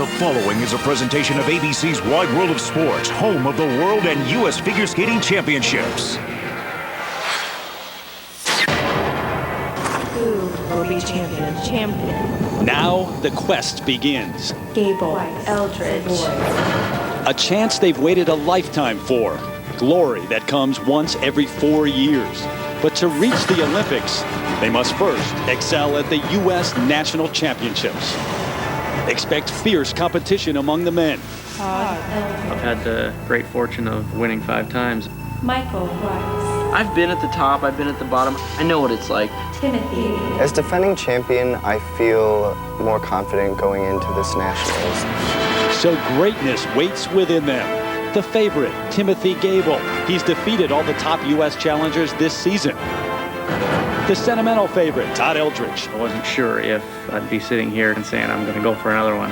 The following is a presentation of ABC's Wide World of Sports, home of the World and U.S. Figure Skating Championships. Who will be champion? Now the quest begins. Gable, Eldridge. A chance they've waited a lifetime for. Glory that comes once every 4 years. But to reach the Olympics, they must first excel at the U.S. National Championships. Expect fierce competition among the men. I've had the great fortune of winning 5 times. Michael Weiss. I've been at the top, I've been at the bottom. I know what it's like. Timothy. As defending champion, I feel more confident going into this nationals. So greatness waits within them. The favorite, Timothy Gable. He's defeated all the top U.S. challengers this season. The sentimental favorite, Todd Eldridge. I wasn't sure if I'd be sitting here and saying I'm going to go for another one.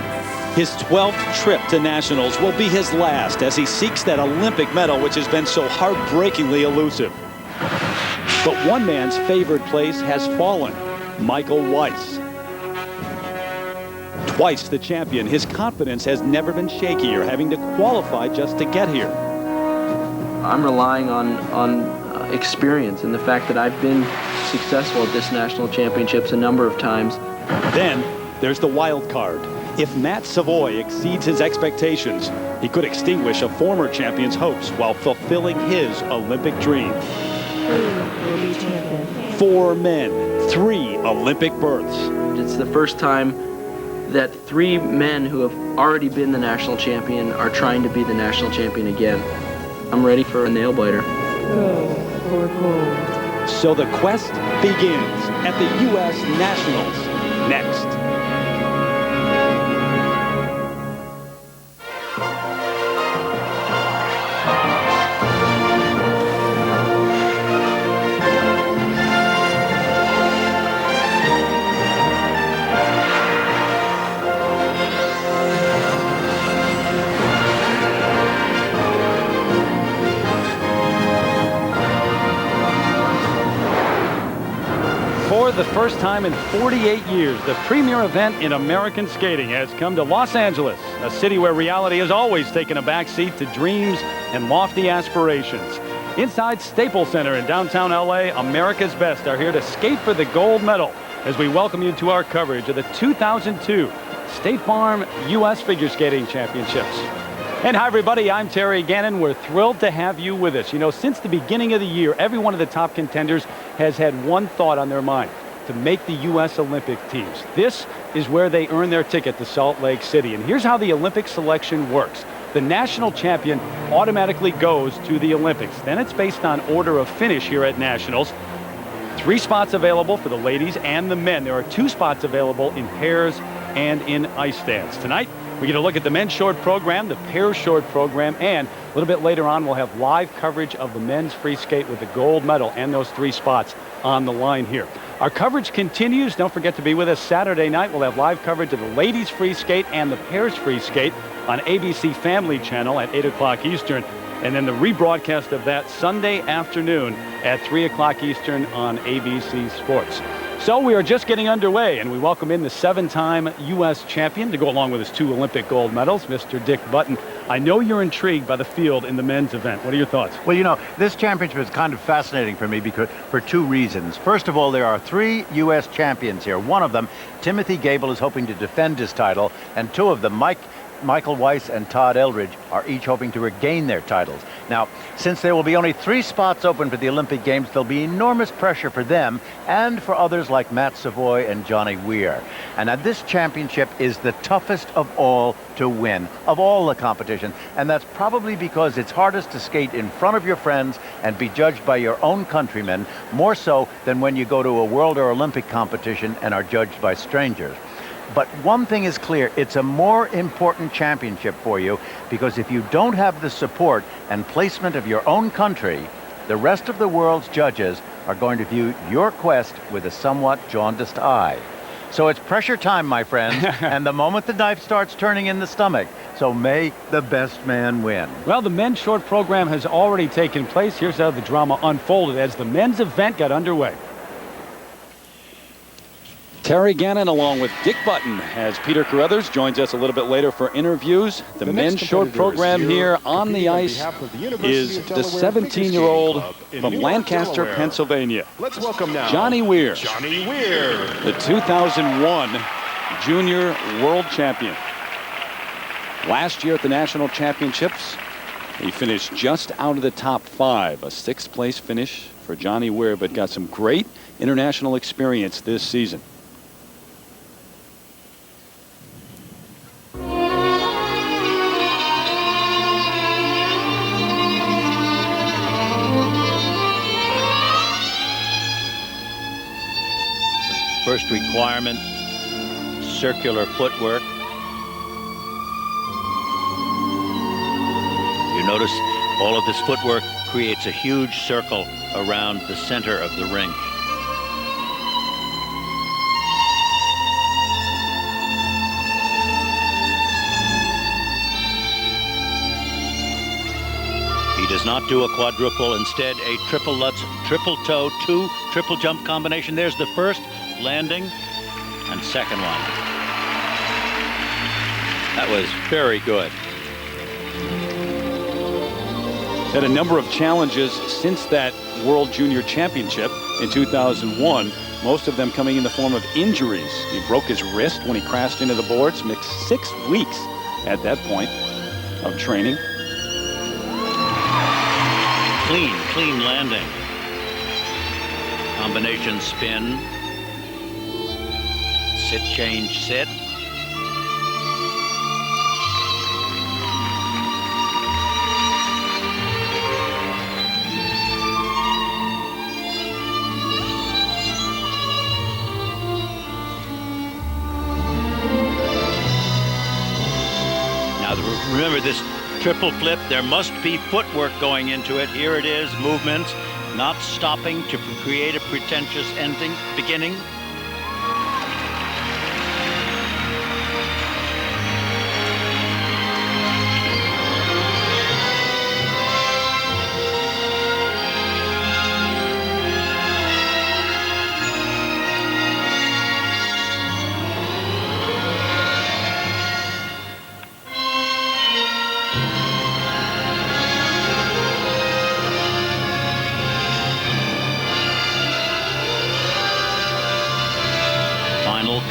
His 12th trip to nationals will be his last as he seeks that Olympic medal which has been so heartbreakingly elusive. But one man's favored place has fallen, Michael Weiss. Twice the champion, his confidence has never been shakier, having to qualify just to get here. I'm relying on experience and the fact that I've been successful at this national championships a number of times. Then there's the wild card. If Matt Savoy exceeds his expectations, he could extinguish a former champion's hopes while fulfilling his Olympic dream. Who will be champion? 4 men, 3 Olympic berths. It's the first time that 3 men who have already been the national champion are trying to be the national champion again. I'm ready for a nail biter. Gold or gold? So the quest begins at the U.S. Nationals next. For the first time in 48 years, the premier event in American skating has come to Los Angeles, a city where reality has always taken a backseat to dreams and lofty aspirations. Inside Staples Center in downtown LA, America's best are here to skate for the gold medal as we welcome you to our coverage of the 2002 State Farm U.S. Figure Skating Championships. And hi, everybody. I'm Terry Gannon. We're thrilled to have you with us. You know, since the beginning of the year, every one of the top contenders has had one thought on their mind: to make the U.S. Olympic teams. This is where they earn their ticket to Salt Lake City. And here's how the Olympic selection works. The national champion automatically goes to the Olympics. Then it's based on order of finish here at Nationals. 3 spots available for the ladies and the men. There are 2 spots available in pairs and in ice dance. Tonight, we get a look at the men's short program, the pairs short program, and a little bit later on, we'll have live coverage of the men's free skate with the gold medal and those 3 spots on the line here. Our coverage continues. Don't forget to be with us Saturday night. We'll have live coverage of the ladies free skate and the pairs free skate on ABC Family Channel at 8 o'clock Eastern. And then the rebroadcast of that Sunday afternoon at 3 o'clock Eastern on ABC Sports. So we are just getting underway, and we welcome in the 7-time U.S. champion to go along with his 2 Olympic gold medals, Mr. Dick Button. I know you're intrigued by the field in the men's event. What are your thoughts? Well, you know, this championship is kind of fascinating for me because for 2 reasons. First of all, there are 3 U.S. champions here. One of them, Timothy Gable, is hoping to defend his title, and 2 of them, Michael Weiss and Todd Eldridge, are each hoping to regain their titles. Now, since there will be only 3 spots open for the Olympic Games, there'll be enormous pressure for them and for others like Matt Savoy and Johnny Weir. And this championship is the toughest of all to win, of all the competition. And that's probably because it's hardest to skate in front of your friends and be judged by your own countrymen, more so than when you go to a world or Olympic competition and are judged by strangers. But one thing is clear, it's a more important championship for you because if you don't have the support and placement of your own country, the rest of the world's judges are going to view your quest with a somewhat jaundiced eye. So it's pressure time, my friends, and the moment the knife starts turning in the stomach. So may the best man win. Well, the men's short program has already taken place. Here's how the drama unfolded as the men's event got underway. Terry Gannon along with Dick Button as Peter Carruthers joins us a little bit later for interviews. The men's short program here on the ice is the 17-year-old from Lancaster, Pennsylvania. Let's welcome now Johnny Weir, Johnny Weir. the 2001 junior world champion. Last year at the national championships, he finished just out of the top 5, a 6th place finish for Johnny Weir, but got some great international experience this season. First requirement, circular footwork. You notice all of this footwork creates a huge circle around the center of the rink. He does not do a quadruple, instead a triple Lutz, triple toe, 2 triple jump combination. There's the first landing and second one. That was very good. Had a number of challenges since that World Junior Championship in 2001, most of them coming in the form of injuries. He broke his wrist when he crashed into the boards, missed 6 weeks at that point of training. Clean landing. Combination spin. Sit, change, sit. Now remember this triple flip, there must be footwork going into it. Here it is, movements, not stopping to create a pretentious ending, beginning.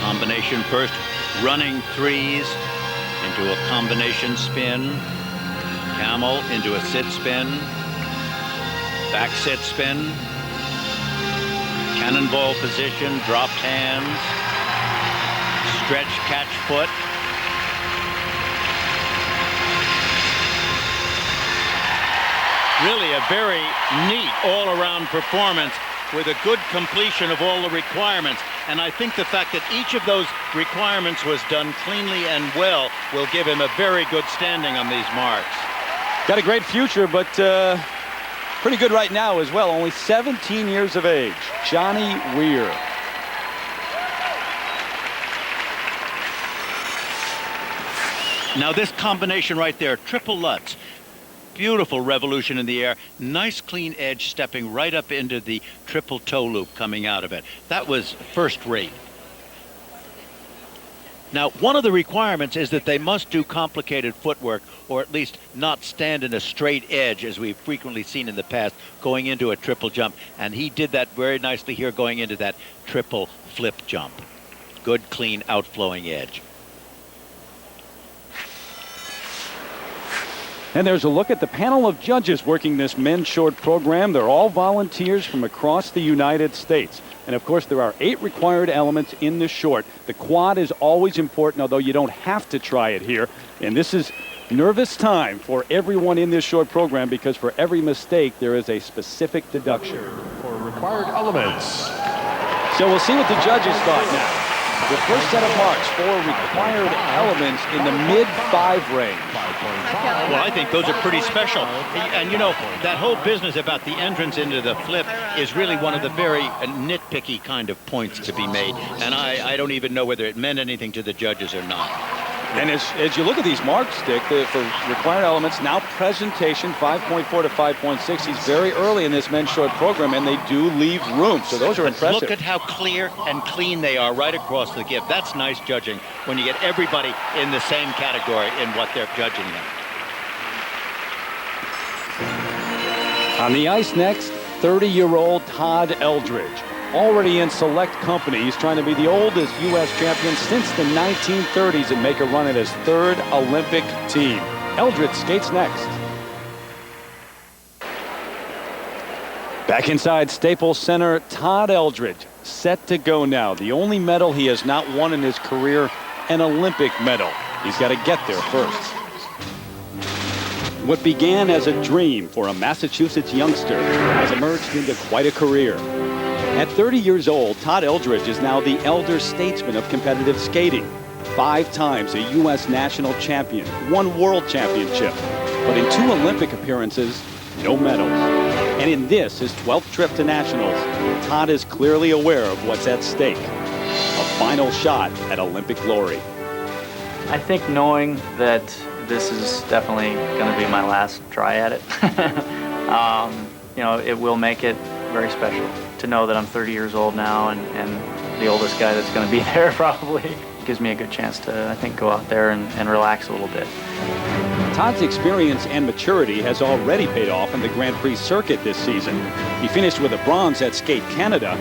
Combination first, running 3s into a combination spin, camel into a sit spin, back sit spin, cannonball position, dropped hands, stretch catch foot. Really a very neat all-around performance with a good completion of all the requirements. And I think the fact that each of those requirements was done cleanly and well will give him a very good standing on these marks. Got a great future, but pretty good right now as well. Only 17 years of age. Johnny Weir. Now this combination right there, triple Lutz. Beautiful revolution in the air. Nice clean edge stepping right up into the triple toe loop coming out of it. That was first rate. Now, one of the requirements is that they must do complicated footwork, or at least not stand in a straight edge, as we've frequently seen in the past, going into a triple jump. And he did that very nicely here, going into that triple flip jump. Good, clean, outflowing edge. And there's a look at the panel of judges working this men's short program. They're all volunteers from across the United States. And of course, there are 8 required elements in this short. The quad is always important, although you don't have to try it here. And this is nervous time for everyone in this short program, because for every mistake, there is a specific deduction. For required elements. So we'll see what the judges thought now. The first set of marks for required elements in the mid-5 range. Well, I think those are pretty special. And you know, that whole business about the entrance into the flip is really one of the very nitpicky kind of points to be made. And I don't even know whether it meant anything to the judges or not. And as you look at these marks, Dick, for required elements, now presentation 5.4 to 5.6. He's very early in this men's short program, and they do leave room. So those are impressive. Look at how clear and clean they are right across the gift. That's nice judging when you get everybody in the same category in what they're judging him. On the ice next, 30-year-old Todd Eldridge. Already in select company, he's trying to be the oldest U.S. champion since the 1930s and make a run at his third Olympic team. Eldridge skates next. Back inside Staples Center, Todd Eldridge set to go now. The only medal he has not won in his career, an Olympic medal. He's got to get there first. What began as a dream for a Massachusetts youngster has emerged into quite a career. At 30 years old, Todd Eldridge is now the elder statesman of competitive skating. 5 times a U.S. national champion, 1 world championship, but in 2 Olympic appearances, no medals. And in this, his 12th trip to nationals, Todd is clearly aware of what's at stake. A final shot at Olympic glory. I think knowing that this is definitely going to be my last try at it, you know, it will make it very special to know that I'm 30 years old now and the oldest guy that's going to be there probably. Gives me a good chance to, I think, go out there and relax a little bit. Todd's experience and maturity has already paid off in the Grand Prix circuit this season. He finished with a bronze at Skate Canada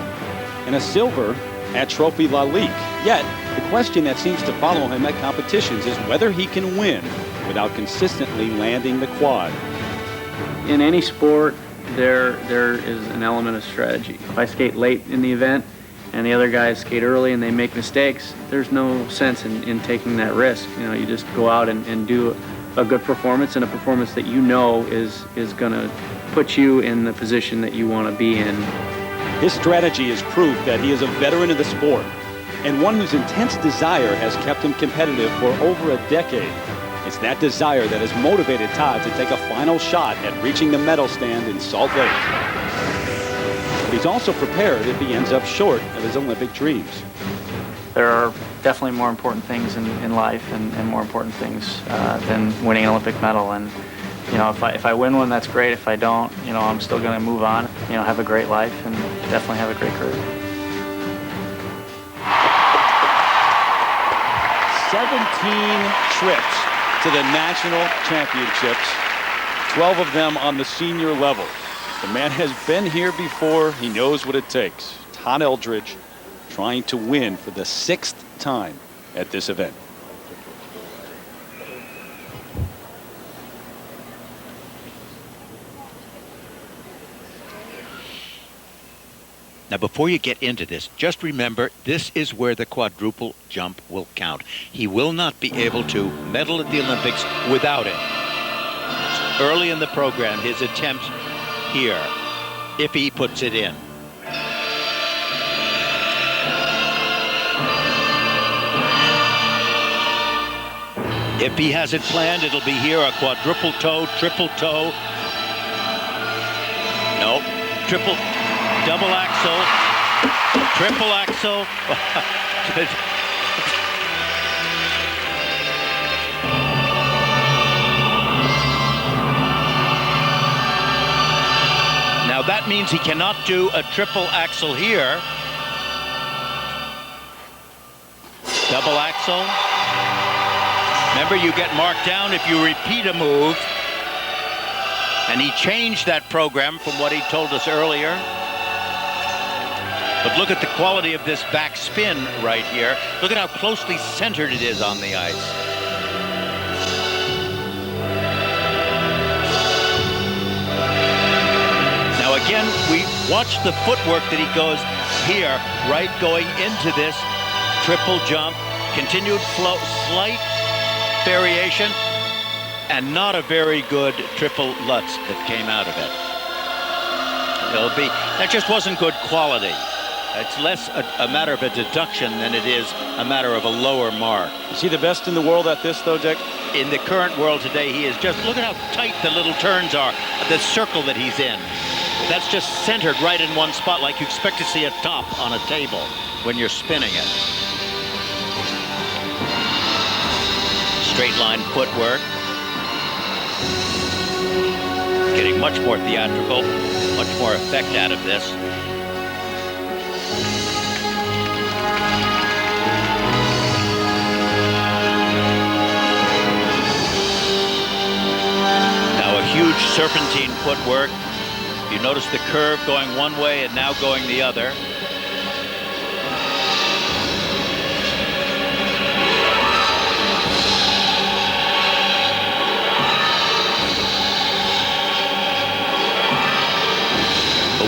and a silver at Trophy La Ligue. Yet, the question that seems to follow him at competitions is whether he can win without consistently landing the quad. In any sport, there is an element of strategy. If I skate late in the event and the other guys skate early and they make mistakes, there's no sense in taking that risk. You know, you just go out and do a good performance, and a performance that you know is going to put you in the position that you want to be in. His strategy is proof that he is a veteran of the sport and one whose intense desire has kept him competitive for over a decade. It's that desire that has motivated Todd to take a final shot at reaching the medal stand in Salt Lake. But he's also prepared if he ends up short of his Olympic dreams. There are definitely more important things in life and more important things than winning an Olympic medal. And you know, if I win one, that's great. If I don't, you know, I'm still going to move on. You know, have a great life and definitely have a great career. 17 trips to the national championships, 12 of them on the senior level. The man has been here before. He knows what it takes. Todd Eldridge trying to win for the 6th time at this event. Now, before you get into this, just remember, this is where the quadruple jump will count. He will not be able to medal at the Olympics without it. Early in the program, his attempt here, if he puts it in. If he has it planned, it'll be here, a quadruple toe, triple toe. No, triple, double axel, triple axel. Now that means he cannot do a triple axel here. Double axel. Remember, you get marked down if you repeat a move. And he changed that program from what he told us earlier. But look at the quality of this back spin right here. Look at how closely centered it is on the ice. Now again, we watch the footwork that he goes here, right, going into this triple jump, continued flow, slight variation, and not a very good triple Lutz that came out of it. That just wasn't good quality. It's less a matter of a deduction than it is a matter of a lower mark. Is he the best in the world at this, though, Dick? In the current world today, he is just, look at how tight the little turns are, the circle that he's in. That's just centered right in one spot, like you expect to see a top on a table when you're spinning it. straight line footwork. Getting much more theatrical, much more effect out of this. Now a huge serpentine footwork. You notice the curve going one way and now going the other.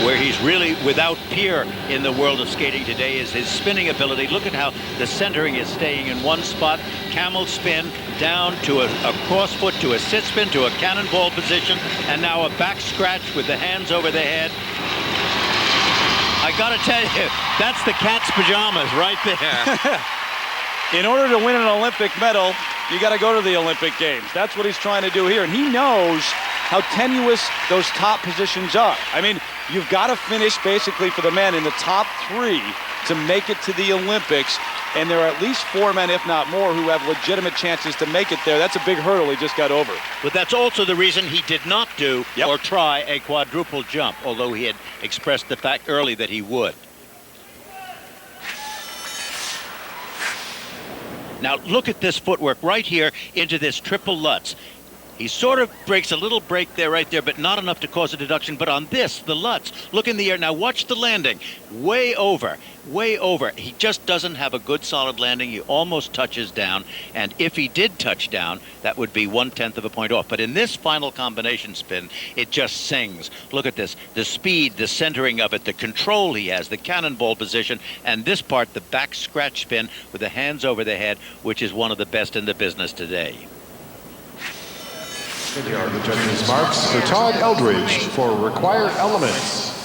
Where he's really without peer in the world of skating today is his spinning ability. Look at how the centering is staying in one spot. Camel spin down to a cross foot to a sit spin to a cannonball position, and now a back scratch with the hands over the head. I gotta tell you, that's the cat's pajamas right there. In order to win an Olympic medal, you got to go to the Olympic Games. That's what he's trying to do here, and he knows how tenuous those top positions are. I mean, you've got to finish basically for the men in the top 3 to make it to the Olympics, and there are at least 4 men, if not more, who have legitimate chances to make it there. That's a big hurdle he just got over. But that's also the reason he did not do or try a quadruple jump, although he had expressed the fact early that he would. Now look at this footwork right here into this triple Lutz. He sort of breaks a little break there, right there, but not enough to cause a deduction. But on this, the Lutz, look in the air. Now watch the landing. Way over, way over. He just doesn't have a good solid landing. He almost touches down. And if he did touch down, that would be 1/10 of a point off. But in this final combination spin, it just sings. Look at this. The speed, the centering of it, the control he has, the cannonball position, and this part, the back scratch spin with the hands over the head, which is one of the best in the business today. Here are the judges' marks for Todd Eldridge for required elements.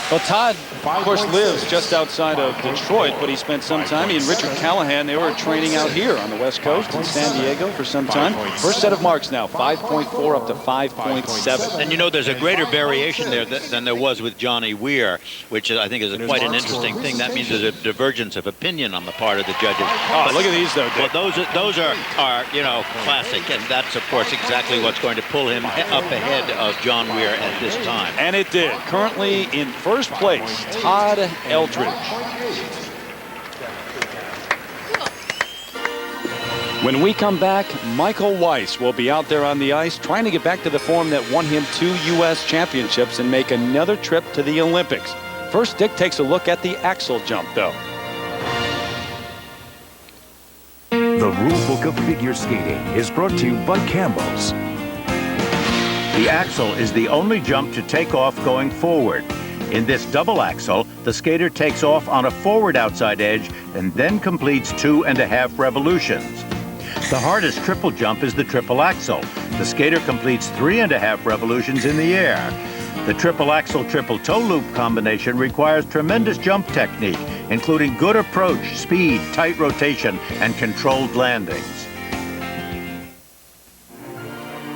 Well, Todd, of course, lives just outside of Detroit, but he spent some time. He and Richard Callahan, they were training out here on the West Coast in San Diego for some time. First set of marks now, 5.4 up to 5.7. And you know, there's a greater variation there than there was with Johnny Weir, which I think is quite an interesting thing. That means there's a divergence of opinion on the part of the judges. Oh, look at these, though, Dick. Well, those are, you know, classic, and that's, of course, exactly what's going to pull him up ahead of John Weir at this time. And it did. Currently in first place, Todd Eldridge. When we come back, Michael Weiss will be out there on the ice trying to get back to the form that won him 2 U.S. championships and make another trip to the Olympics. First, Dick takes a look at the axel jump, though. The rule book of figure skating is brought to you by Campbell's. The axel is the only jump to take off going forward. In this double axel, the skater takes off on a forward outside edge and then completes 2.5 revolutions. The hardest triple jump is the triple axel. The skater completes 3.5 revolutions in the air. The triple axel triple toe loop combination requires tremendous jump technique, including good approach, speed, tight rotation, and controlled landings.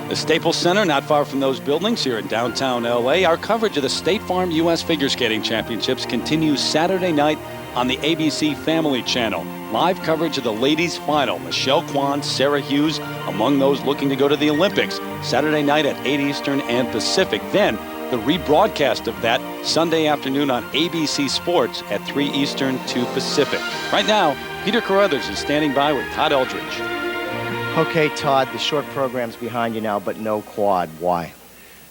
The Staples Center, not far from those buildings here in downtown L.A. Our coverage of the State Farm U.S. Figure Skating Championships continues Saturday night on the ABC Family Channel. Live coverage of the ladies' final. Michelle Kwan, Sarah Hughes, among those looking to go to the Olympics. Saturday night at 8 Eastern and Pacific. Then the rebroadcast of that Sunday afternoon on ABC Sports at 3 Eastern, 2 Pacific. Right now, Peter Carruthers is standing by with Todd Eldridge. Okay, Todd, the short program's behind you now, but no quad. Why?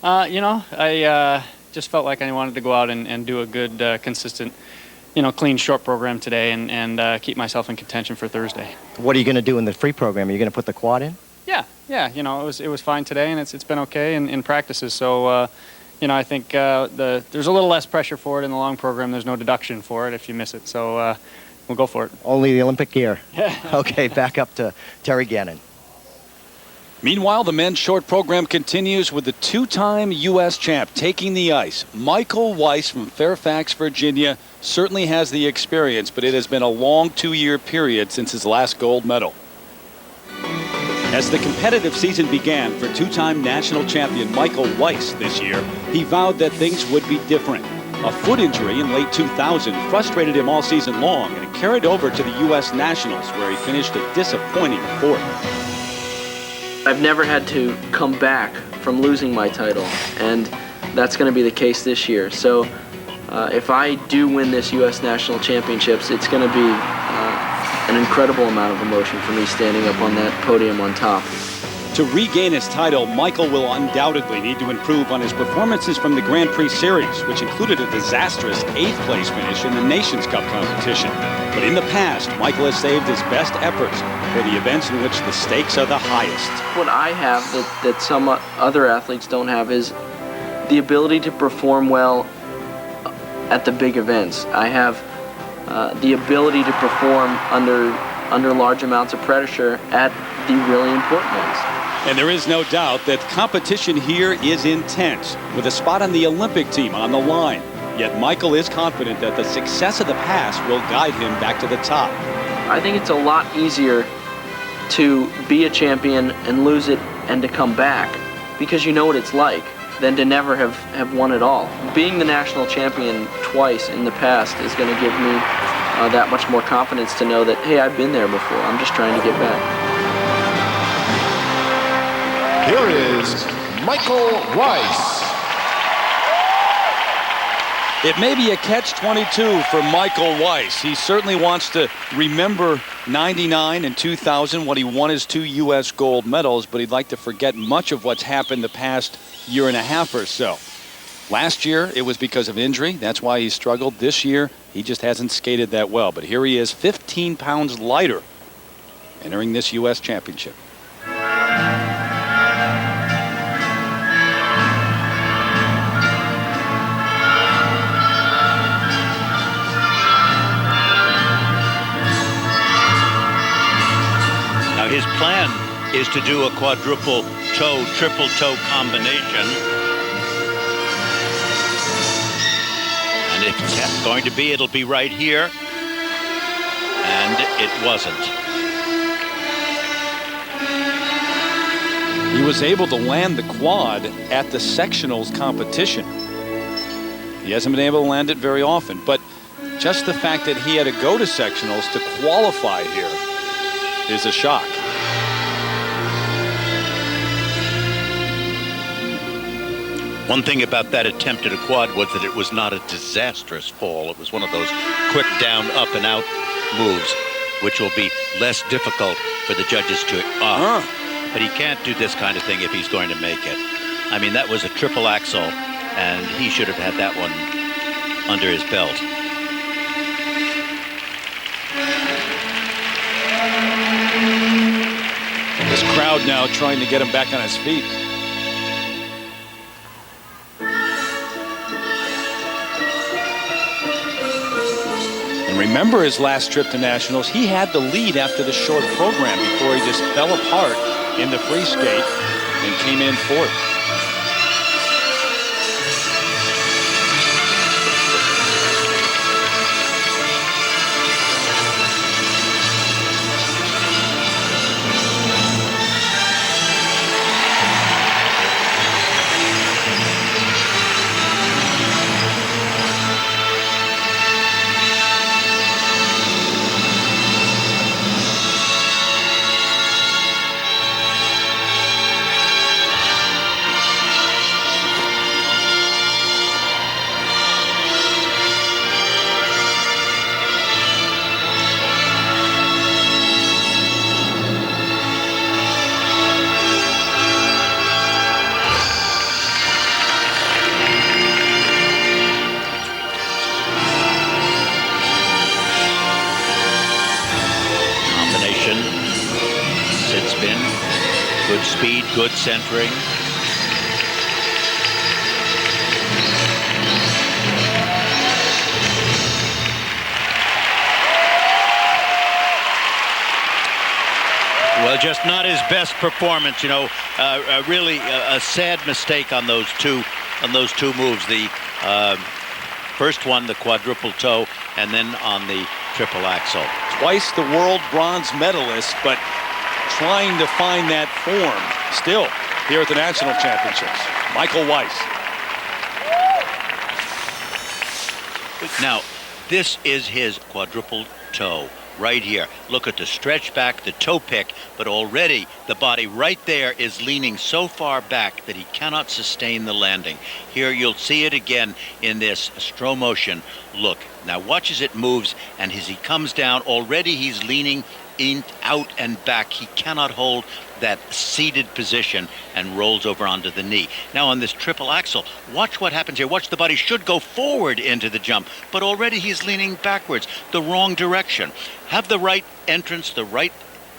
You know, I just felt like I wanted to go out and do a good, consistent, you know, clean short program today and keep myself in contention for Thursday. What are you going to do in the free program? Are you going to put the quad in? Yeah. You know, it was fine today, and it's been okay in practices. So, you know, I think there's a little less pressure for it in the long program. There's no deduction for it if you miss it. So we'll go for it. Only the Olympic gear. Okay, back up to Terry Gannon. Meanwhile, the men's short program continues with the 2-time U.S. champ taking the ice. Michael Weiss from Fairfax, Virginia, certainly has the experience, but it has been a long 2-year period since his last gold medal. As the competitive season began for 2-time national champion Michael Weiss this year, he vowed that things would be different. A foot injury in late 2000 frustrated him all season long, and it carried over to the U.S. Nationals, where he finished a disappointing 4th. I've never had to come back from losing my title, and that's going to be the case this year. So if I do win this U.S. National Championships, it's going to be an incredible amount of emotion for me standing up on that podium on top. To regain his title, Michael will undoubtedly need to improve on his performances from the Grand Prix Series, which included a disastrous 8th place finish in the Nations Cup competition. But in the past, Michael has saved his best efforts for the events in which the stakes are the highest. What I have that some other athletes don't have is the ability to perform well at the big events. I have the ability to perform under large amounts of pressure at the really important ones. And there is no doubt that competition here is intense, with a spot on the Olympic team on the line. Yet Michael is confident that the success of the past will guide him back to the top. I think it's a lot easier to be a champion and lose it and to come back, because you know what it's like, than to never have won it all. Being the national champion twice in the past is going to give me that much more confidence to know that, hey, I've been there before. I'm just trying to get back. Here is Michael Weiss. It may be a catch-22 for Michael Weiss. He certainly wants to remember 99 and 2000 when he won his 2 U.S. gold medals, but he'd like to forget much of what's happened the past year and a half or so. Last year, it was because of injury. That's why he struggled. This year, he just hasn't skated that well. But here he is, 15 pounds lighter, entering this U.S. championship. Now his plan is to do a quadruple toe, triple toe combination. And if it's going to be, it'll be right here. And it wasn't. He was able to land the quad at the sectionals competition. He hasn't been able to land it very often, but just the fact that he had to go to sectionals to qualify here is a shock. One thing about that attempt at a quad was that it was not a disastrous fall. It was one of those quick down, up and out moves, which will be less difficult for the judges to But he can't do this kind of thing if he's going to make it. I mean, that was a triple axel, and he should have had that one under his belt. This crowd now trying to get him back on his feet. And remember his last trip to nationals, he had the lead after the short program before he just fell apart in the free skate and came in fourth. Sit spin, good speed, good centering. Well, just not his best performance, you know. Really a sad mistake on those two moves. The first one, the quadruple toe, and then on the triple axel. Twice the world bronze medalist, but trying to find that form still here at the national championships. Michael Weiss. Now, this is his quadruple toe. right here. Look at the stretch back, the toe pick, but already the body right there is leaning so far back that he cannot sustain the landing. Here you'll see it again in this slow motion look. Now watch as it moves, and as he comes down, already he's leaning in, out and back. He cannot hold that seated position and rolls over onto the knee. Now on this triple axel, watch what happens here. Watch, the body should go forward into the jump, but already he's leaning backwards, the wrong direction. Have the right entrance, the right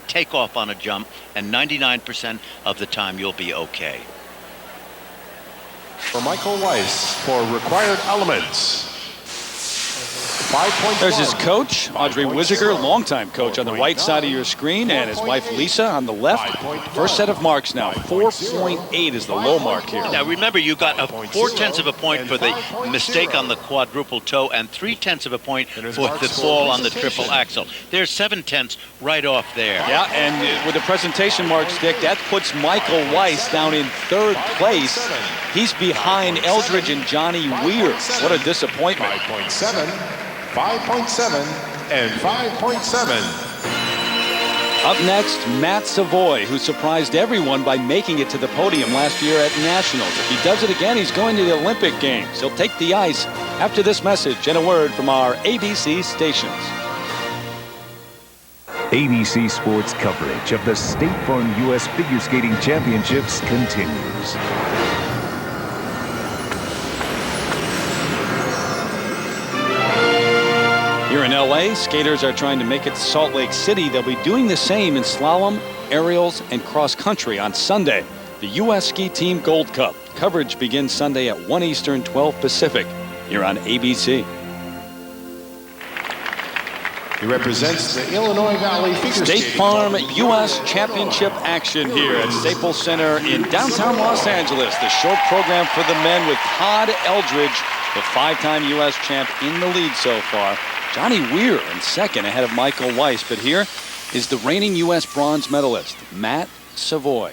takeoff on a jump, and 99% of the time you'll be okay. For Michael Weiss for required elements. There's his coach, Audrey Wiziger, longtime coach on the right side of your screen, and his wife Lisa on the left. First set of marks now. 4.8 is the low mark here. Now remember, you got a 4/10 of a point for the mistake on the quadruple toe and 3/10 of a point for the fall on the triple axel. There's 7/10 right off there. Yeah, and with the presentation marks, Dick, that puts Michael Weiss down in third place. He's behind Eldridge and Johnny Weir. What a disappointment. 5.7, 5.7, and 5.7. Up next, Matt Savoy, who surprised everyone by making it to the podium last year at Nationals. If he does it again, he's going to the Olympic Games. He'll take the ice after this message and a word from our ABC stations. ABC Sports coverage of the State Farm U.S. Figure Skating Championships continues. Here in L.A., skaters are trying to make it to Salt Lake City. They'll be doing the same in slalom, aerials, and cross country on Sunday. The U.S. Ski Team Gold Cup. Coverage begins Sunday at 1 Eastern, 12 Pacific, here on ABC. He represents the Illinois Valley Figure State Skating Farm Club. U.S. Championship action here at Staples Center in downtown Los Angeles. The short program for the men with Todd Eldridge, the five-time U.S. champ, in the lead so far. Johnny Weir in second ahead of Michael Weiss. But here is the reigning U.S. bronze medalist, Matt Savoy.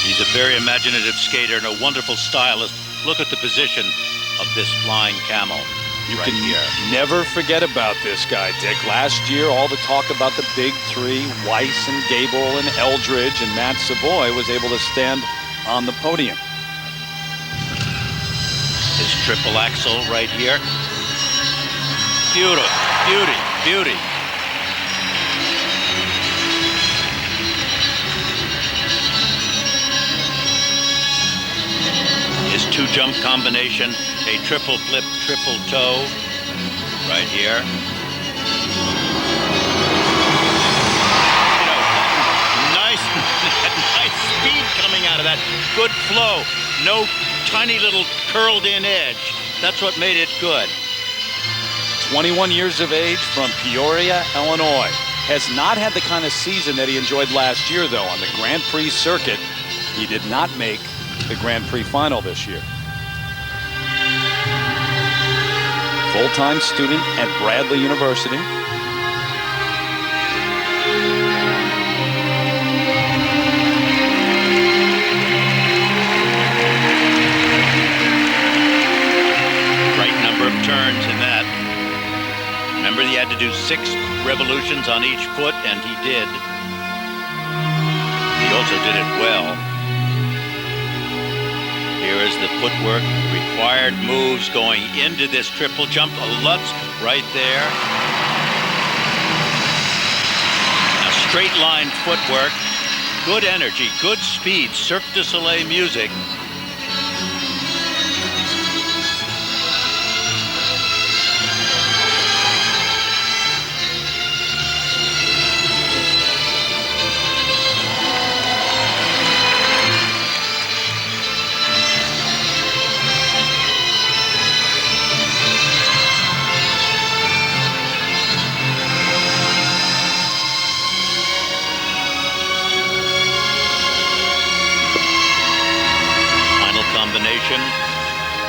He's a very imaginative skater and a wonderful stylist. Look at the position of this flying camel. You right can here. never forget about this guy, Dick. Last year, all the talk about the big three, Weiss and Gable and Eldridge, and Matt Savoy was able to stand on the podium. His triple axel right here. Beauty, beauty, beauty. His two-jump combination, a triple flip, triple toe, right here. You know, nice, nice speed coming out of that. Good flow. No tiny little curled-in edge. That's what made it good. 21 years of age from Peoria, Illinois. Has not had the kind of season that he enjoyed last year, though. On the Grand Prix circuit, he did not make the Grand Prix final this year. Full-time student at Bradley University. Right number of turns in that. Remember, he had to do 6 revolutions on each foot, and he did. He also did it well. Here is the footwork, required moves going into this triple jump. A Lutz right there. Now straight line footwork, good energy, good speed, Cirque du Soleil music.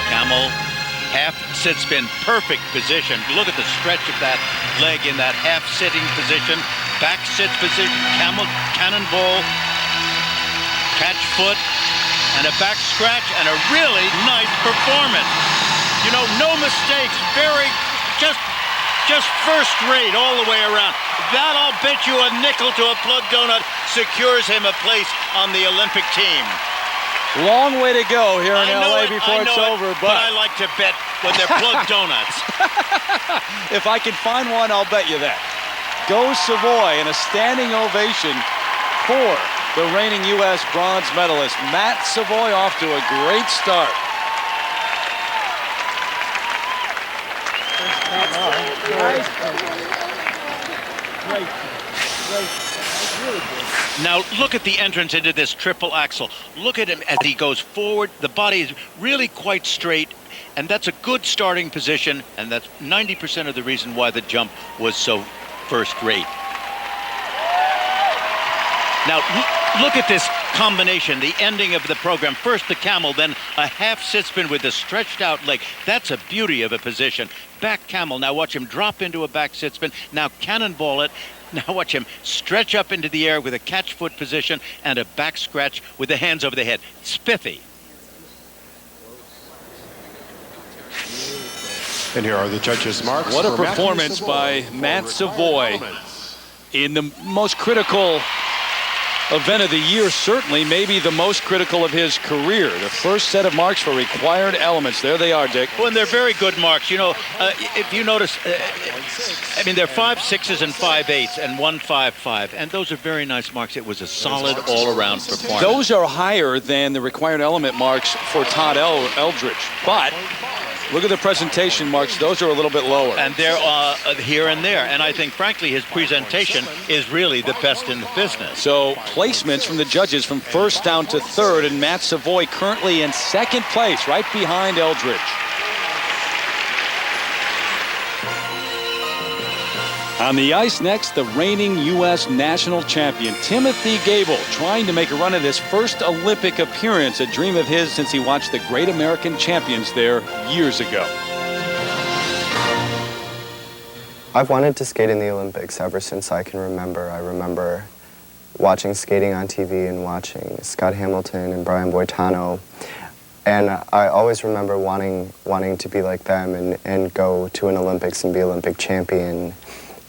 Camel, half sit spin, perfect position. Look at the stretch of that leg in that half sitting position. Back sit position, camel, cannonball, catch foot, and a back scratch, and a really nice performance. You know, no mistakes, just first rate all the way around. That, I'll bet you a nickel to a plug donut, secures him a place on the Olympic team. Long way to go here in LA before it's over, but I like to bet when they're plug donuts. If I can find one, I'll bet you that. Go Savoy, and a standing ovation for the reigning U.S. bronze medalist. Matt Savoy off to a great start. Now look at the entrance into this triple axel. Look at him as he goes forward. The body is really quite straight, and that's a good starting position, and that's 90% of the reason why the jump was so first rate. Now look at this combination, the ending of the program. First the camel, then a half sit spin with a stretched out leg. That's a beauty of a position. Back camel. Now watch him drop into a back sit spin. Now cannonball it. Now watch him stretch up into the air with a catch foot position and a back scratch with the hands over the head. Spiffy. And here are the judges' marks. What a performance by Matt Savoy in the most critical event of the year, certainly, maybe the most critical of his career. The first set of marks for required elements. There they are, Dick. Well, and they're very good marks. You know, if you notice, I mean, they're 5.6s and 5.8s and 1.55, and those are very nice marks. It was a solid all-around performance. Those are higher than the required element marks for Todd Eldridge, but look at the presentation marks. Those are a little bit lower. And they're here and there. And I think, frankly, his presentation is really the best in the business. So placements from the judges from first down to third, and Matt Savoy currently in second place, right behind Eldridge. On the ice next, the reigning U.S. national champion, Timothy Gable, trying to make a run at his first Olympic appearance, a dream of his since he watched the great American champions there years ago. I've wanted to skate in the Olympics ever since I can remember. I remember watching skating on TV and watching Scott Hamilton and Brian Boitano. And I always remember wanting to be like them and go to an Olympics and be Olympic champion.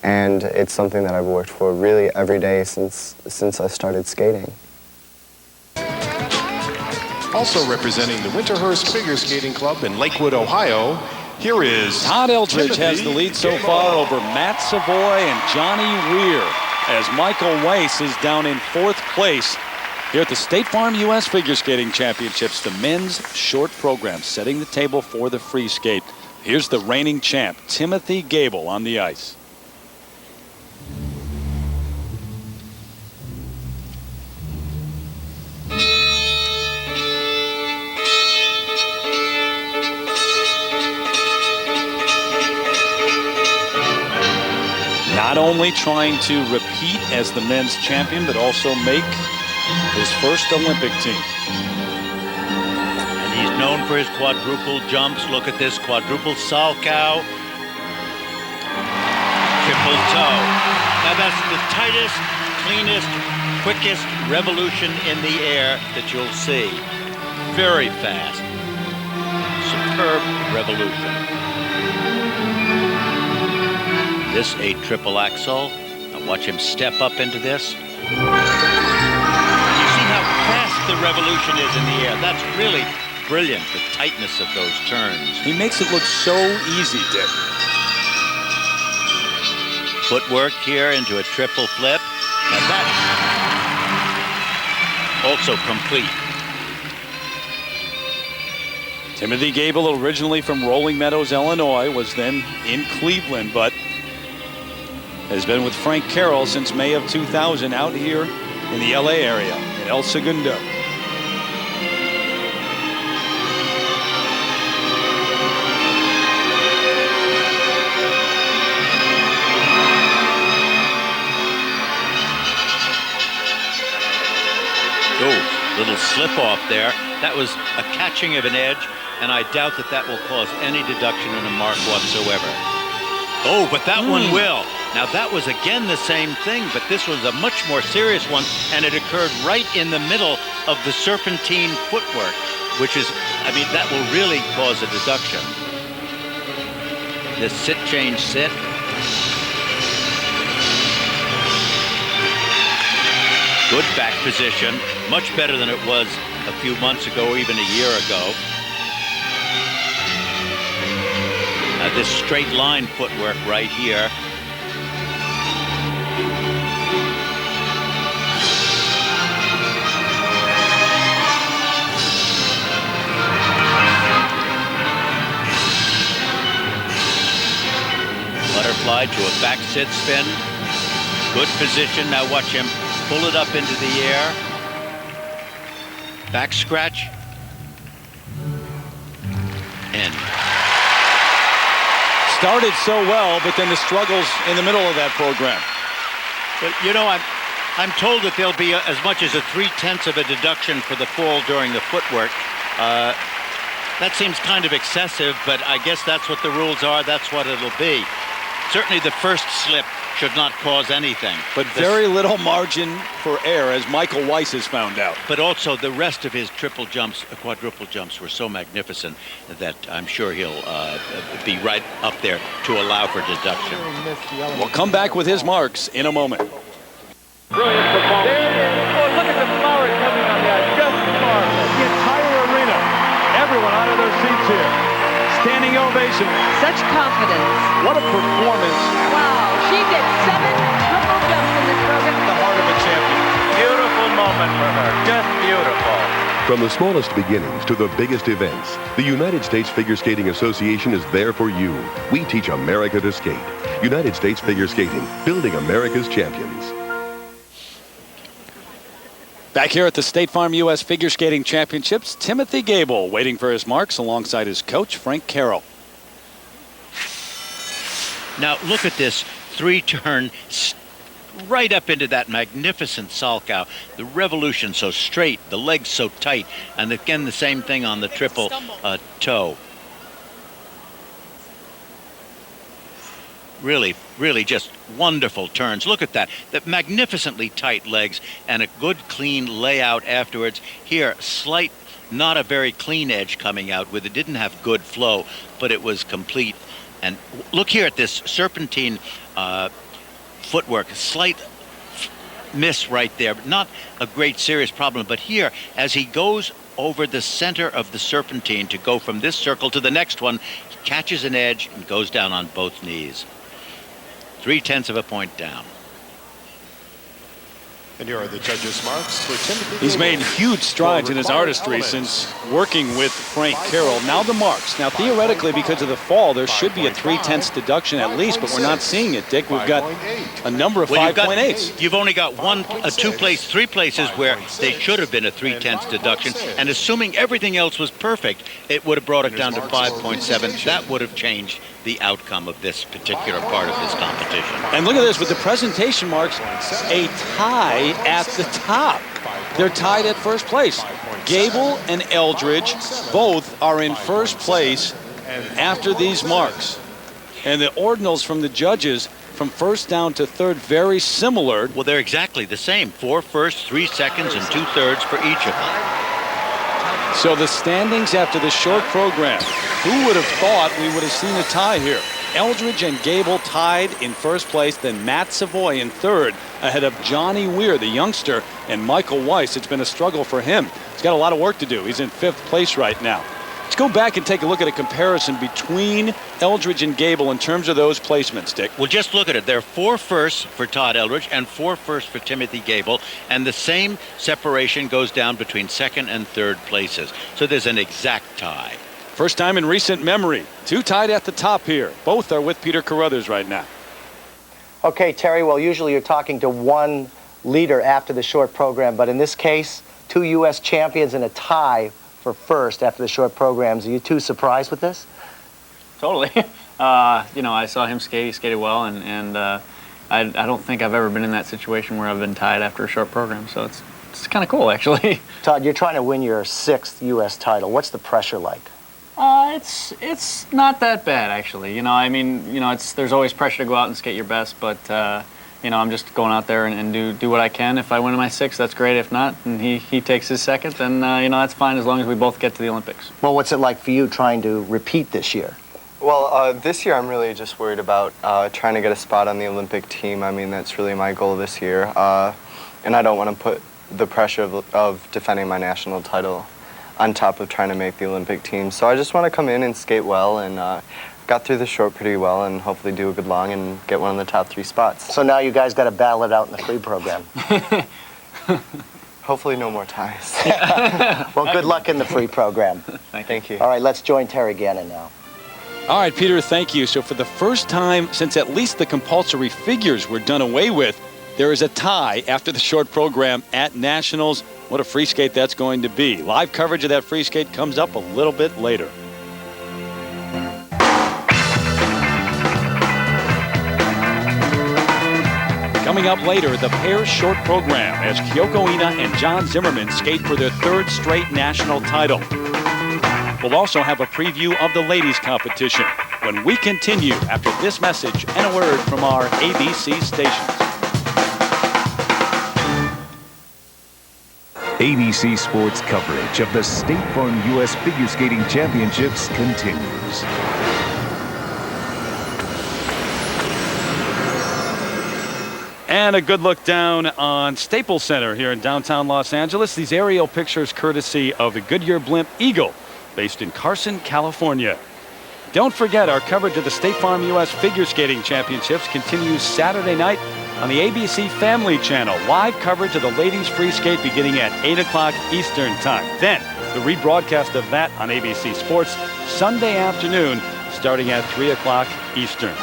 And it's something that I've worked for really every day since I started skating. Also representing the Winterhurst Figure Skating Club in Lakewood, Ohio, here is Todd Eldridge has the lead so far over Matt Savoy and Johnny Weir, as Michael Weiss is down in fourth place here at the State Farm U.S. Figure Skating Championships, the men's short program, setting the table for the free skate. Here's the reigning champ, Timothy Gable, on the ice. Not only trying to repeat as the men's champion, but also make his first Olympic team. And he's known for his quadruple jumps. Look at this quadruple salchow. Triple toe. Now that's the tightest, cleanest, quickest revolution in the air that you'll see. Very fast. Superb revolution. This a triple axel. Now watch him step up into this. You see how fast the revolution is in the air. That's really brilliant, the tightness of those turns. He makes it look so easy, Dick. Footwork here into a triple flip. Now that also complete. Timothy Gable, originally from Rolling Meadows, Illinois, was then in Cleveland, but has been with Frank Carroll since May of 2000 out here in the LA area in El Segundo. Oh, little slip off there. That was a catching of an edge, and I doubt that will cause any deduction in a mark whatsoever. Oh, but that one will. Now that was again the same thing, but this was a much more serious one, and it occurred right in the middle of the serpentine footwork, which is, I mean, that will really cause a deduction. This sit, change, sit. Good back position, much better than it was a few months ago, even a year ago. This straight line footwork right here. Butterfly to a back sit spin. Good position. Now watch him pull it up into the air. Back scratch. And Started so well, but then the struggles in the middle of that program. But you know, I'm told that there'll be as much as a 3/10 of a deduction for the fall during the footwork. That seems kind of excessive, but I guess that's what the rules are. That's what it'll be. Certainly the first slip should not cause anything. But very little margin for error, as Michael Weiss has found out. But also the rest of his triple jumps, quadruple jumps were so magnificent that I'm sure he'll be right up there to allow for deduction. We'll come back with his marks in a moment. Brilliant performance. There it is. Oh, look at the flowers coming on the ice. Just marvelous. The entire arena, everyone out of their seats here. Standing ovation. Such confidence. What a performance. Wow, she did 7 triple jumps in this program. The heart of a champion. Beautiful moment for her. Just beautiful. From the smallest beginnings to the biggest events, the United States Figure Skating Association is there for you. We teach America to skate. United States Figure Skating, building America's champions. Back here at the State Farm U.S. Figure Skating Championships, Timothy Gable waiting for his marks alongside his coach, Frank Carroll. Now look at this 3-turn right up into that magnificent Salchow. The revolution so straight, the legs so tight, and again the same thing on the triple toe. Really, really just wonderful turns. Look at that. The magnificently tight legs and a good clean layout afterwards. Here, slight, not a very clean edge coming out with it. Didn't have good flow, but it was complete. And look here at this serpentine footwork. Slight miss right there, but not a great serious problem. But here, as he goes over the center of the serpentine to go from this circle to the next one, he catches an edge and goes down on both knees. 0.3 of a point down. And here are the judges' marks for Timothy. He's made huge strides in his artistry since working with Frank Carroll. Now the marks. Now theoretically, because of the fall, there should be a 0.3 deduction at least, but we're not seeing it, Dick. We've got a number of 5.8s. You've only got three places where they should have been a 0.3 deduction, and assuming everything else was perfect, it would have brought it down to 5.7. That would have changed the outcome of this particular part of this competition. And look at this, with the presentation marks, a tie at the top. They're tied at first place. Gable and Eldridge both are in first place after these marks. And the ordinals from the judges from first down to third, very similar. Well, they're exactly the same. 4 firsts, 3 seconds, and 2/3 for each of them. So the standings after the short program, who would have thought we would have seen a tie here? Eldridge and Gable tied in first place, then Matt Savoy in third, ahead of Johnny Weir, the youngster, and Michael Weiss. It's been a struggle for him. He's got a lot of work to do. He's in 5th place right now. Let's go back and take a look at a comparison between Eldridge and Gable in terms of those placements, Dick. Well, just look at it. There are 4 firsts for Todd Eldridge and 4 firsts for Timothy Gable, and the same separation goes down between 2nd and 3rd places. So there's an exact tie. First time in recent memory. 2 tied at the top here. Both are with Peter Carruthers right now. Okay, Terry, well, usually you're talking to one leader after the short program, but in this case, 2 U.S. champions and a tie for first after the short programs. Are you too surprised with this? Totally. I saw him skate. He skated well, and I don't think I've ever been in that situation where I've been tied after a short program. So it's kind of cool, actually. Todd, you're trying to win your 6th U.S. title. What's the pressure like? It's not that bad, actually. There's always pressure to go out and skate your best, but I'm just going out there and do what I can. If I win my 6th, that's great. If not, and he takes his 2nd, then that's fine as long as we both get to the Olympics. Well, what's it like for you trying to repeat this year? Well, this year I'm really just worried about trying to get a spot on the Olympic team. I mean, that's really my goal this year. And I don't want to put the pressure of defending my national title on top of trying to make the Olympic team. So I just want to come in and skate well, and got through the short pretty well, and hopefully do a good long and get one of the top 3 spots. So now you guys got to battle it out in the free program. Hopefully no more ties. Well, good luck in the free program. Thank you. All right, let's join Terry Gannon now. All right, Peter, thank you. So for the first time since at least the compulsory figures were done away with, there is a tie after the short program at Nationals. What a free skate that's going to be. Live coverage of that free skate comes up a little bit later. Coming up later, the pairs short program as Kyoko Ina and John Zimmerman skate for their 3rd straight national title. We'll also have a preview of the ladies competition when we continue after this message and a word from our ABC stations. ABC Sports coverage of the State Farm U.S. Figure Skating Championships continues. And a good look down on Staples Center here in downtown Los Angeles. These aerial pictures courtesy of the Goodyear Blimp Eagle, based in Carson, California. Don't forget, our coverage of the State Farm U.S. Figure Skating Championships continues Saturday night on the ABC Family Channel. Live coverage of the ladies free skate beginning at 8 o'clock Eastern Time. Then, the rebroadcast of that on ABC Sports Sunday afternoon starting at 3 o'clock Eastern.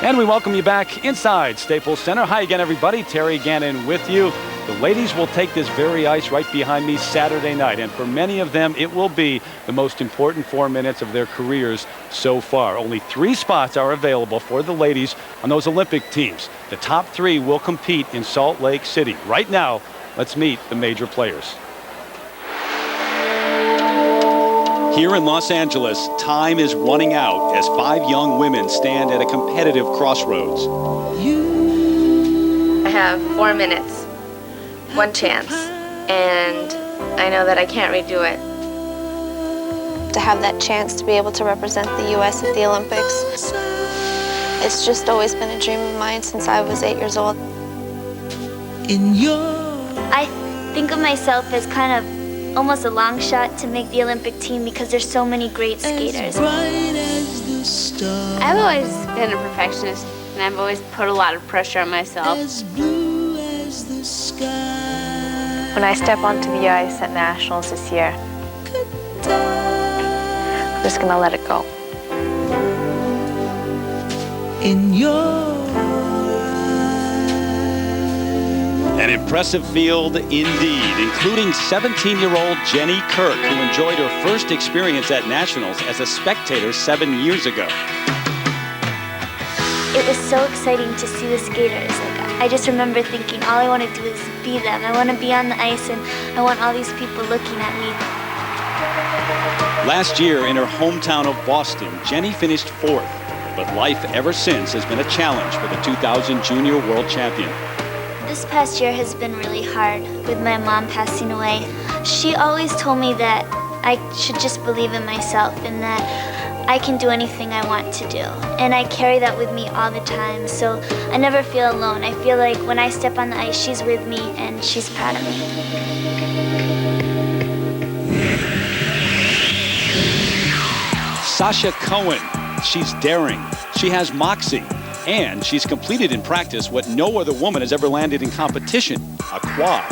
And we welcome you back inside Staples Center. Hi again, everybody. Terry Gannon with you. The ladies will take this very ice right behind me Saturday night, and for many of them, it will be the most important 4 minutes of their careers so far. Only 3 spots are available for the ladies on those Olympic teams. The top 3 will compete in Salt Lake City. Right now, let's meet the major players. Here in Los Angeles, time is running out as 5 young women stand at a competitive crossroads. I have 4 minutes. 1 chance, and I know that I can't redo it. To have that chance to be able to represent the U.S. at the Olympics, it's just always been a dream of mine since I was 8 years old. I think of myself as kind of almost a long shot to make the Olympic team because there's so many great skaters. I've always been a perfectionist, and I've always put a lot of pressure on myself. When I step onto the ice at Nationals this year, I'm just gonna let it go. An impressive field indeed, including 17-year-old Jenny Kirk, who enjoyed her first experience at Nationals as a spectator 7 years ago. It was so exciting to see the skaters. I just remember thinking all I want to do is be them. I want to be on the ice, and I want all these people looking at me. Last year in her hometown of Boston, Jenny finished 4th, but life ever since has been a challenge for the 2000 Junior World Champion. This past year has been really hard with my mom passing away. She always told me that I should just believe in myself and that I can do anything I want to do. And I carry that with me all the time, so I never feel alone. I feel like when I step on the ice, she's with me and she's proud of me. Sasha Cohen, she's daring, she has moxie, and she's completed in practice what no other woman has ever landed in competition, a quad.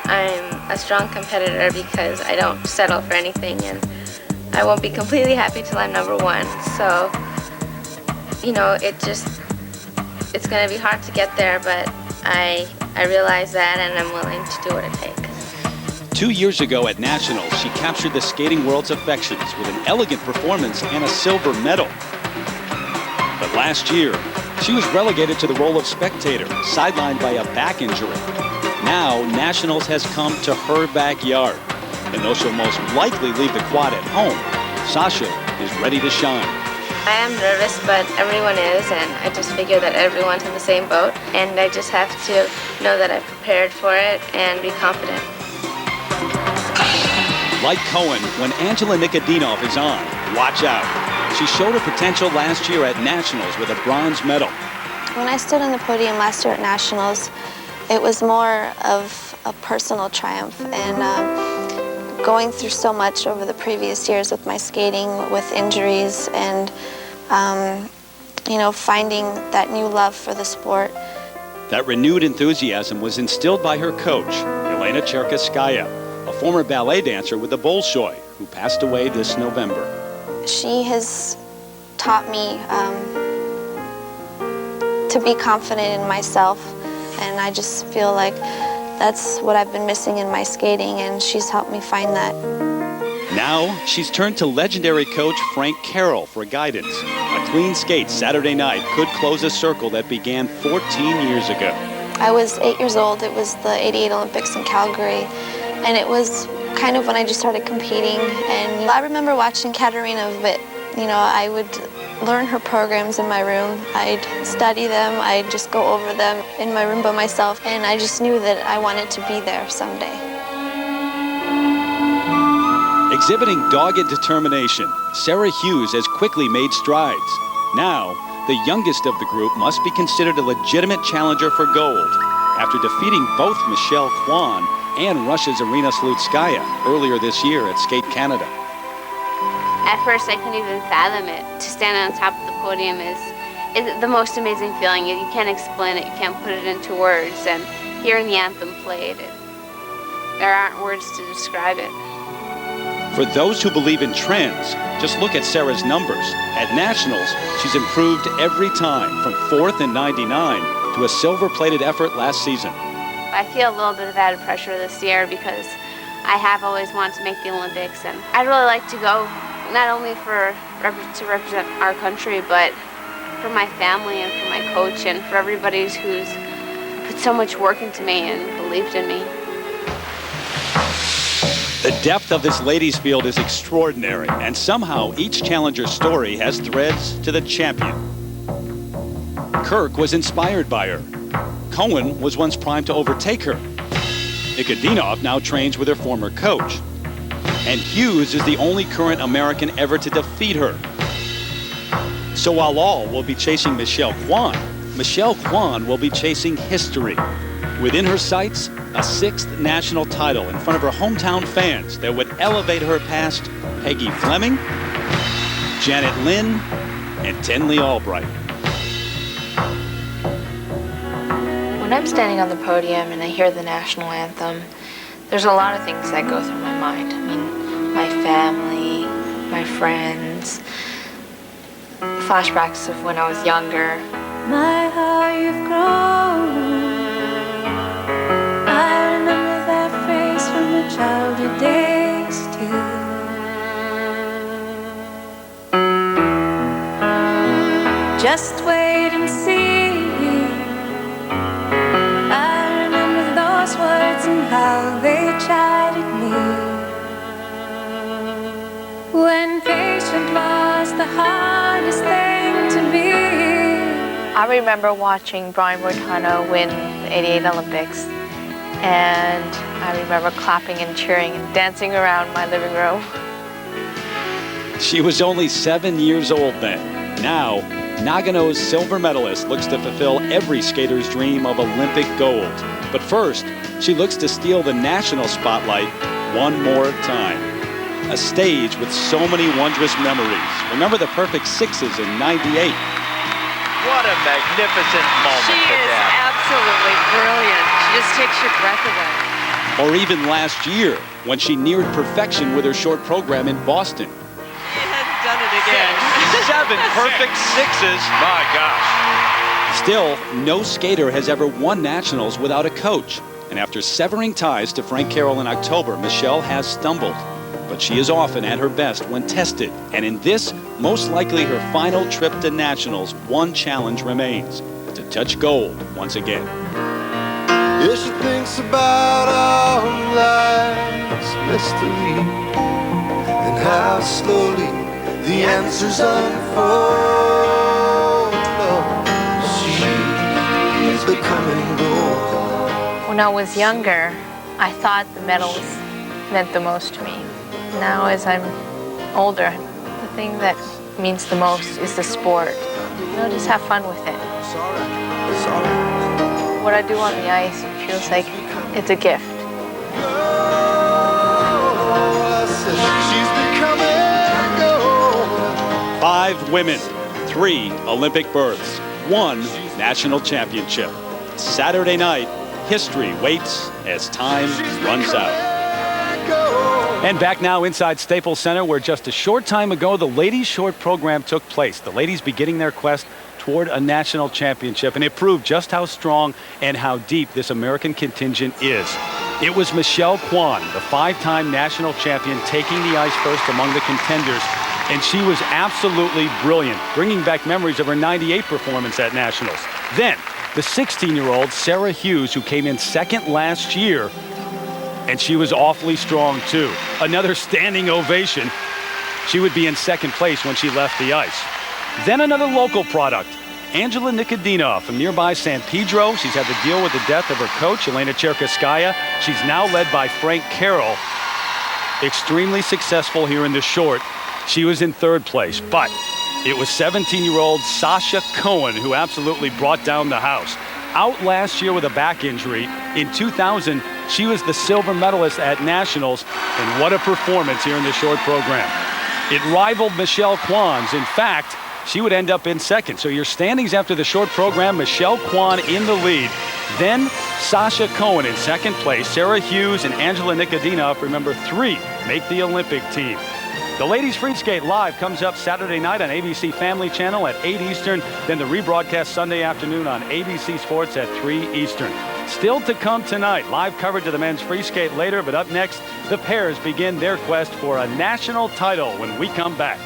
I'm a strong competitor because I don't settle for anything, and I won't be completely happy till I'm number 1. So, you know, it's going to be hard to get there, but I realize that, and I'm willing to do what it takes. 2 years ago at Nationals, she captured the skating world's affections with an elegant performance and a silver medal. But last year, she was relegated to the role of spectator, sidelined by a back injury. Now, Nationals has come to her backyard. And though she'll most likely leave the quad at home, Sasha is ready to shine. I am nervous, but everyone is, and I just figure that everyone's in the same boat, and I just have to know that I've prepared for it and be confident. Like Cohen, when Angela Nikodinov is on, watch out. She showed her potential last year at Nationals with a bronze medal. When I stood on the podium last year at Nationals, it was more of a personal triumph, and going through so much over the previous years with my skating, with injuries, and you know, finding that new love for the sport. That renewed enthusiasm was instilled by her coach, Elena Cherkaskaya, a former ballet dancer with the Bolshoi, who passed away this November. She has taught me to be confident in myself, and I just feel like that's what I've been missing in my skating, and she's helped me find that. Now, she's turned to legendary coach Frank Carroll for guidance. A clean skate Saturday night could close a circle that began 14 years ago. I was 8 years old. It was the '88 Olympics in Calgary, and it was kind of when I just started competing. And I remember watching Katerina, but you know, I would learn her programs in my room. I'd study them. I'd just go over them in my room by myself, and I just knew that I wanted to be there someday. Exhibiting dogged determination, Sarah Hughes has quickly made strides. Now, the youngest of the group must be considered a legitimate challenger for gold after defeating both Michelle Kwan and Russia's Irina Slutskaya earlier this year at Skate Canada. At first, I couldn't even fathom it. To stand on top of the podium is the most amazing feeling. You can't explain it. You can't put it into words. And hearing the anthem played, there aren't words to describe it. For those who believe in trends, just look at Sarah's numbers. At Nationals, she's improved every time, from 4th in '99 to a silver-plated effort last season. I feel a little bit of added pressure this year because I have always wanted to make the Olympics, and I'd really like to go, not only to represent our country, but for my family and for my coach and for everybody who's put so much work into me and believed in me. The depth of this ladies' field is extraordinary, and somehow each challenger's story has threads to the champion. Kirk was inspired by her. Cohen was once primed to overtake her. Ikadinov now trains with her former coach. And Hughes is the only current American ever to defeat her. So while all will be chasing Michelle Kwan will be chasing history. Within her sights, a 6th national title in front of her hometown fans that would elevate her past Peggy Fleming, Janet Lynn, and Tenley Albright. When I'm standing on the podium and I hear the national anthem, there's a lot of things that go through my mind. I mean, my family, my friends, flashbacks of when I was younger. My, how you've grown. I remember that face from the childhood days too. Just wait and see. I remember those words and how they chided me. When patient was the hardest thing to be. I remember watching Brian Boitano win the '88 Olympics, and I remember clapping and cheering and dancing around my living room. She was only 7 years old then. Now, Nagano's silver medalist looks to fulfill every skater's dream of Olympic gold. But first, she looks to steal the national spotlight one more time. A stage with so many wondrous memories. Remember the perfect sixes in '98. What a magnificent moment. She is absolutely brilliant. She just takes your breath away. Or even last year, when she neared perfection with her short program in Boston. She has done it again. 7 perfect sixes. My gosh. Still, no skater has ever won nationals without a coach. And after severing ties to Frank Carroll in October, Michelle has stumbled. But she is often at her best when tested. And in this, most likely her final trip to nationals, one challenge remains: to touch gold once again. Yeah, she thinks about our life's mystery and how slowly the answers unfold. Oh, she's becoming gold. When I was younger, I thought the medals meant the most to me. Now, as I'm older, the thing that means the most is the sport. You know, just have fun with it. What I do on the ice feels like it's a gift. Five women, 3 Olympic berths, 1 national championship. Saturday night, history waits as time runs out. And back now inside Staples Center, where just a short time ago, the ladies' short program took place. The ladies beginning their quest toward a national championship, and it proved just how strong and how deep this American contingent is. It was Michelle Kwan, the 5-time national champion, taking the ice first among the contenders, and she was absolutely brilliant, bringing back memories of her '98 performance at Nationals. Then, the 16-year-old Sarah Hughes, who came in second last year, and she was awfully strong too. Another standing ovation. She would be in second place when she left the ice. Then another local product, Angela Nikodina from nearby San Pedro. She's had to deal with the death of her coach, Elena Cherkaskaya. She's now led by Frank Carroll. Extremely successful here in the short. She was in third place, but it was 17-year-old Sasha Cohen who absolutely brought down the house. Out last year with a back injury. In 2000, she was the silver medalist at Nationals, and what a performance here in the short program. It rivaled Michelle Kwan's. In fact, she would end up in second. So your standings after the short program, Michelle Kwan in the lead. Then Sasha Cohen in second place. Sarah Hughes and Angela Nikodina, remember, 3 make the Olympic team. The Ladies Free Skate Live comes up Saturday night on ABC Family Channel at 8 Eastern, then the rebroadcast Sunday afternoon on ABC Sports at 3 Eastern. Still to come tonight, live coverage of the men's free skate later, but up next, the pairs begin their quest for a national title when we come back.